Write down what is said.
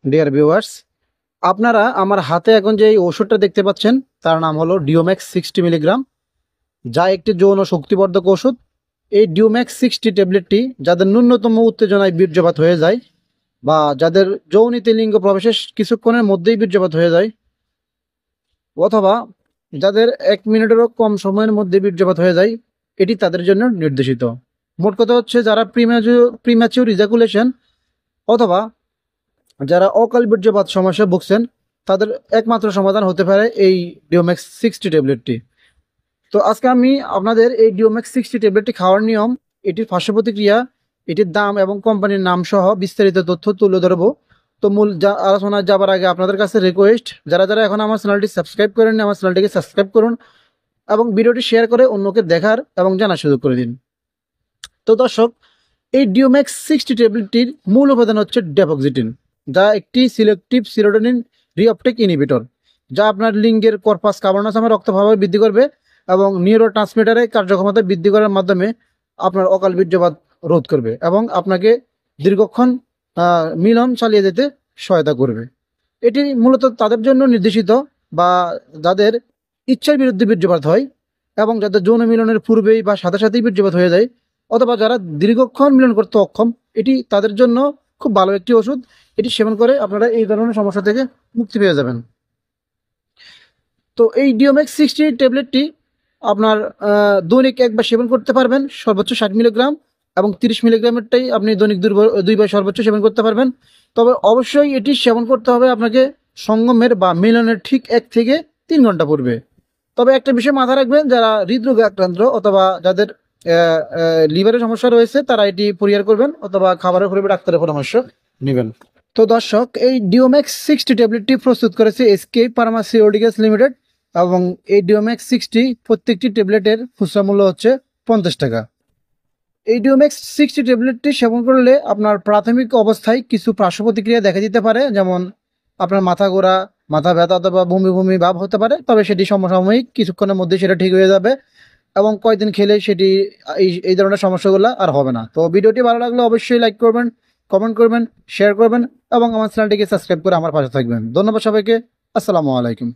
Dear viewers, আপনারা আমার হাতে এখন যে এই ওষুধটা দেখতে পাচ্ছেন তার নাম হলো ডিওম্যাক্স 60 মিলিগ্রাম, যা একটি যৌন শক্তিবর্ধক ওষুধ। এই ডিওম্যাক্স 60 ট্যাবলেটটি যাদের ন্যূনতম উত্তেজনায় বীর্যপাত হয়ে যায় বা যাদের যৌনিতে লিঙ্গ প্রবেশের কিছুক্ষণের মধ্যেই বীর্যপাত হয়ে যায়, অথবা যাদের 1 মিনিটেরও কম সময়ের মধ্যে বীর্যপাত হয়ে যায়, এটি তাদের জন্য নির্দেশিত। মোট কথা হচ্ছে যারা প্রিম্যাচিউর ইজাকুলেশন অথবা যারা অকাল বীর্যপাত সমস্যা ভুগছেন, তাদের একমাত্র সমাধান হতে পারে এই ডিওম্যাক্স 60 ট্যাবলেটটি। তো আজকে আমি আপনাদের এই ডিওম্যাক্স 60 ট্যাবলেটটি খাওয়ার নিয়ম, এটির পার্শ্ব প্রতিক্রিয়া, এটির দাম এবং কোম্পানির নাম সহ বিস্তারিত তথ্য তুলে ধরবো। তো মূল আলোচনায় যাবার আগে আপনাদের কাছে রিকোয়েস্ট, যারা যারা এখন আমার চ্যানেলটি সাবস্ক্রাইব করেন, আমার চ্যানেলটিকে সাবস্ক্রাইব করুন এবং ভিডিওটি শেয়ার করে অন্যকে দেখার এবং জানার সুযোগ করে দিন। তো দর্শক, এই ডিওম্যাক্স 60 ট্যাবলেটটির মূল উপাদান হচ্ছে ডেপক্সিটিন, যা একটি সিলেক্টিভ সিরোটোনিন রিঅপটেক ইনহিবিটর, যা আপনার লিঙ্গের কর্পাস কাভার্নাসামে রক্ত প্রবাহ বৃদ্ধি করবে এবং নিউরো ট্রান্সমিটারের কার্যক্ষমতা বৃদ্ধি করার মাধ্যমে আপনার অকাল বীর্যপাত রোধ করবে এবং আপনাকে দীর্ঘক্ষণ মিলন চালিয়ে যেতে সহায়তা করবে। এটি মূলত তাদের জন্য নির্দেশিত বা যাদের ইচ্ছার বিরুদ্ধে বীর্যপাত হয় এবং যাদের যৌন মিলনের পূর্বেই বা সাথে সাথেই বীর্যপাত হয়ে যায়, অথবা যারা দীর্ঘক্ষণ মিলন করতে অক্ষম, এটি তাদের জন্য খুব ভালো একটি ওষুধ। এটি সেবন করে আপনারা এই ধরনের সমস্যা থেকে মুক্তি পেয়ে যাবেন। তো এই ডিওম্যাক্স 60 ট্যাবলেটটি আপনার দৈনিক একবার সেবন করতে পারবেন, সর্বোচ্চ 60 মিলিগ্রাম, এবং 30 মিলিগ্রামেরটাই আপনি দৈনিক দুইবার সর্বোচ্চ সেবন করতে পারবেন। তবে অবশ্যই এটি সেবন করতে হবে আপনাকে সঙ্গমের বা মিলনের ঠিক 1 থেকে 3 ঘন্টা পূর্বে। তবে একটা বিষয় মাথায় রাখবেন, যারা হৃদরোগে আক্রান্ত অথবা যাদের লিভারের সমস্যা রয়েছে, তারা এটি পরিহার করবেন অথবা খাবারের পূর্বে ডাক্তারের পরামর্শ নেবেন। তো দর্শক, এই ডিওম্যাক্স 60 ট্যাবলেটটি প্রস্তুত করেছে এসকে ফার্মাসিউটিক্যালস লিমিটেড এবং এই ডিওম্যাক্স 60 প্রত্যেকটি ট্যাবলেটের খুচরা মূল্য হচ্ছে 50 টাকা। এই ডিওম্যাক্স 60 ট্যাবলেটটি সেবন করলে আপনার প্রাথমিক অবস্থায় কিছু পার্শ্ব প্রতিক্রিয়া দেখা দিতে পারে, যেমন আপনার মাথা ঘোরা, মাথা ব্যথা অথবা বমি বমি ভাব হতে পারে। তবে সেটি সমসাময়িক, কিছুক্ষণের মধ্যে সেটা ঠিক হয়ে যাবে এবং কয়েকদিন খেলে সেটি এই ধরনের সমস্যাগুলো আর হবে না। তো ভিডিওটি ভালো লাগলে অবশ্যই লাইক করবেন, কমেন্ট করবেন, শেয়ার করবেন এবং আমার চ্যানেলটিকে সাবস্ক্রাইব করে আমার পাশে থাকবেন। ধন্যবাদ সবাইকে। আসসালামু আলাইকুম।